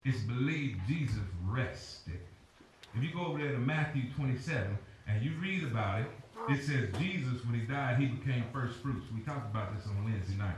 it's believed Jesus rested. If you go over there to Matthew 27 and you read about it, it says Jesus, when he died, he became first fruits. We talked about this on Wednesday night.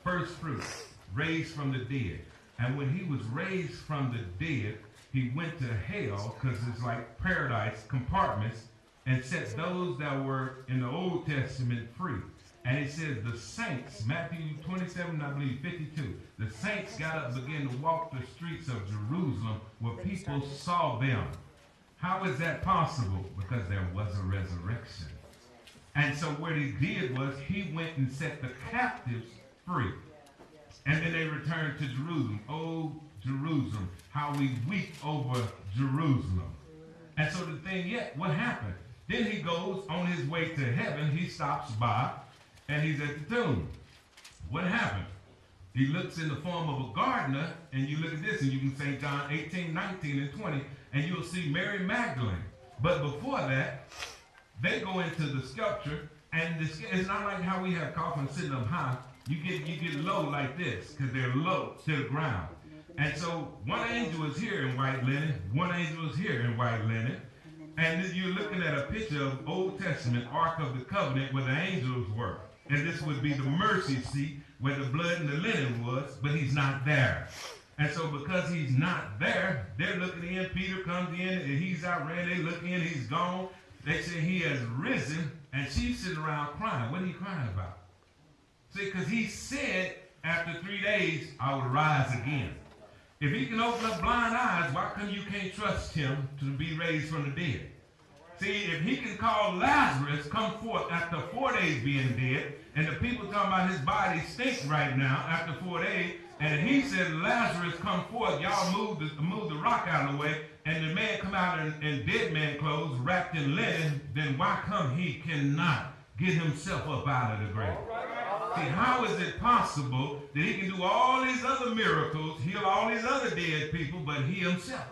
First fruits, raised from the dead. And when he was raised from the dead, he went to hell, because it's like paradise compartments, and set those that were in the Old Testament free. And it says the saints, Matthew 27, I believe 52, the saints got up and began to walk the streets of Jerusalem where people saw them. How is that possible? Because there was a resurrection. And so what he did was he went and set the captives free. And then they returned to Jerusalem. Oh, Jerusalem, how we weep over Jerusalem. And so the thing yet, what happened? Then he goes on his way to heaven. He stops by, and he's at the tomb. What happened? He looks in the form of a gardener, and you look at this, and you can say John 18, 19, and 20, and you'll see Mary Magdalene. But before that, they go into the sculpture, and it's not like how we have coffins sitting up high. You get low like this, because they're low to the ground. And so one angel is here in white linen, one angel is here in white linen, and you're looking at a picture of Old Testament Ark of the Covenant where the angels were. And this would be the mercy seat where the blood and the linen was, but he's not there. And so because he's not there, they're looking in, Peter comes in, and he's outran, they look in, he's gone. They say he has risen, and she's sitting around crying. What are you crying about? See, because he said after 3 days, I will rise again. If he can open up blind eyes, why come you can't trust him to be raised from the dead? See, if he can call Lazarus come forth after 4 days being dead, and the people talking about his body stinks right now after 4 days, and he said, Lazarus come forth, y'all move the rock out of the way, and the man come out in dead man clothes, wrapped in linen, then why come he cannot get himself up out of the grave? See, how is it possible that he can do all these other miracles, heal all these other dead people, but he himself?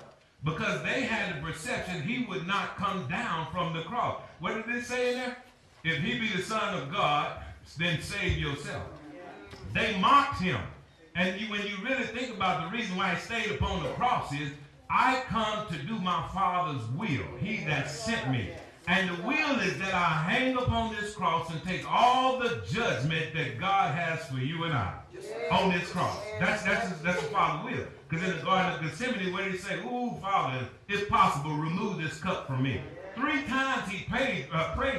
Because they had the perception he would not come down from the cross. What did it say in there? If he be the Son of God, then save yourself. They mocked him. And when you really think about the reason why he stayed upon the cross is, I come to do my Father's will, he that sent me. And the will is that I hang upon this cross and take all the judgment that God has for you and I on this cross. That's the Father's will. Because in the Garden of Gethsemane, where he say, ooh, Father, if possible, remove this cup from me. 3 times he prayed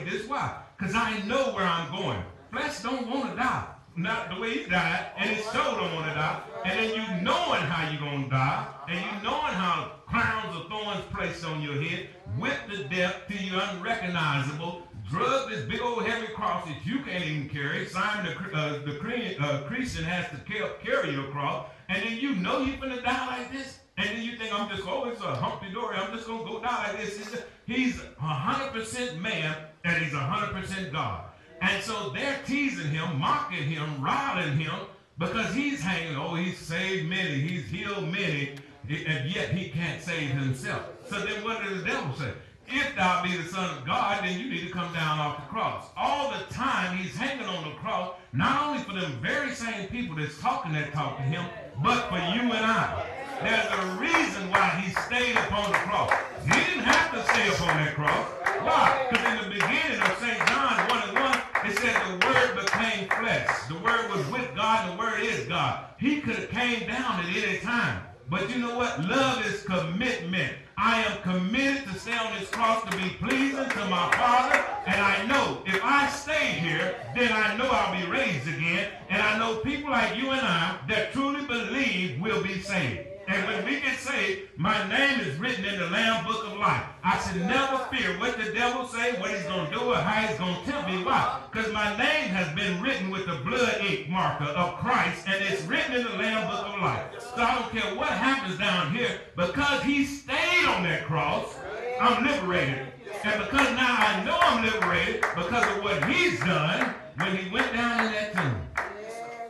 this. Why? Because I know where I'm going. Flesh don't want to die. Not the way he died, and his soul don't want to die. And then you knowing how you're going to die, and you knowing how crowns of thorns placed on your head, whipped to death till you're unrecognizable, drug this big old heavy cross that you can't even carry. Simon the Christian has to carry your cross, and then you know you're going to die like this. And then you think, it's a Humpty Dory, I'm just going to go die like this. He's 100% man, and he's 100% God. And so they're teasing him, mocking him, riling him, because he's hanging, he's saved many, he's healed many, and yet he can't save himself. So then what does the devil say? If thou be the Son of God, then you need to come down off the cross. All the time he's hanging on the cross, not only for them very same people that's talking that talk to him, but for you and I. There's a reason why he stayed upon the cross. He didn't have to stay upon that cross. Why? Because in the beginning of St. John 1:1, it said the Word became flesh. The Word was with God, and the Word is God. He could have came down at any time. But you know what? Love is commitment. I am committed to stay on this cross to be pleasing to my Father. And I know if I stay here, then I know I'll be raised again. And I know people like you and I that truly believe will be saved. And when we get saved, my name is written in the Lamb Book of Life. I should never fear what the devil say, what he's going to do, or how he's going to tempt me. Why? Because my name has been written with the blood ink marker of Christ, and it's written in the Lamb Book of Life. So I don't care what happens down here. Because he stayed on that cross, I'm liberated. And because now I know I'm liberated because of what he's done when he went down in that tomb.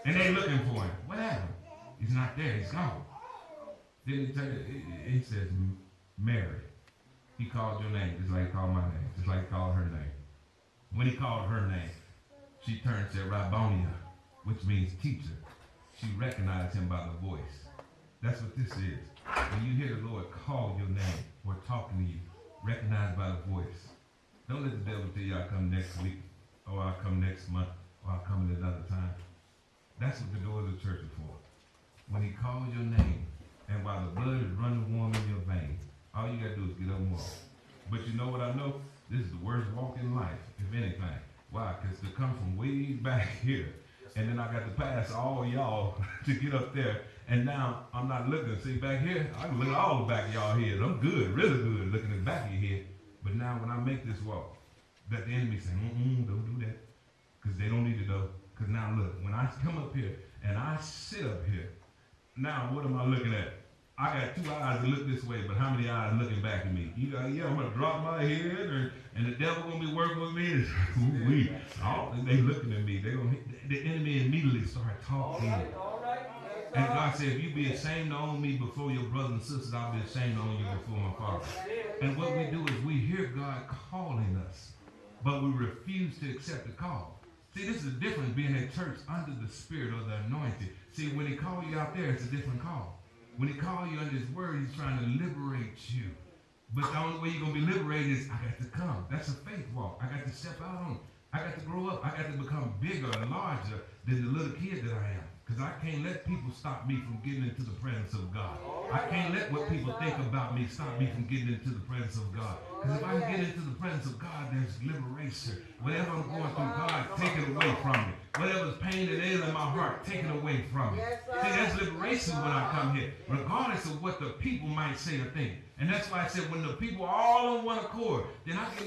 And they're looking for him. What happened? He's not there. He's gone. Then he says, Mary. He called your name just like he called my name, just like he called her name. When he called her name, she turned to Rabbonia, which means teacher. She recognized him by the voice. That's what this is. When you hear the Lord call your name or talking to you, recognize by the voice. Don't let the devil tell you I'll come next week, or I'll come next month, or I'll come at another time. That's what the doors of the church are for. When he calls your name, and while the blood is running warm in your veins, all you got to do is get up and walk. But you know what I know? This is the worst walk in life, if anything. Why? Because to come from way back here, and then I got to pass all y'all to get up there, and now I'm not looking. See, back here, I can look at all the back of y'all heads. I'm good, really good, looking at the back of your head. But now when I make this walk, that the enemy say, don't do that, because they don't need to know. Because now look, when I come up here, and I sit up here, now what am I looking at? I got two eyes that look this way, but how many eyes looking back at me? You got, yeah, I'm going to drop my head, and the devil going to be working with me. They looking at me. The enemy immediately start talking. All right. And God said, if you be ashamed to own me before your brothers and sisters, I'll be ashamed to own you before my Father. And what we do is we hear God calling us, but we refuse to accept the call. See, this is the difference being in church under the Spirit or the anointing. See, when he call you out there, it's a different call. When he calls you under his word, he's trying to liberate you. But the only way you're going to be liberated is, I got to come. That's a faith walk. I got to step out on it. I got to grow up. I got to become bigger and larger than the little kid that I am. Because I can't let people stop me from getting into the presence of God. I can't let what people think about me stop me from getting into the presence of God. Because if I can get into the presence of God, there's liberation. Whatever I'm going through, God, take it away from me. Whatever's pain and ail in my heart, take it away from me. See, there's liberation when I come here, regardless of what the people might say or think. And that's why I said when the people are all on one accord, then I can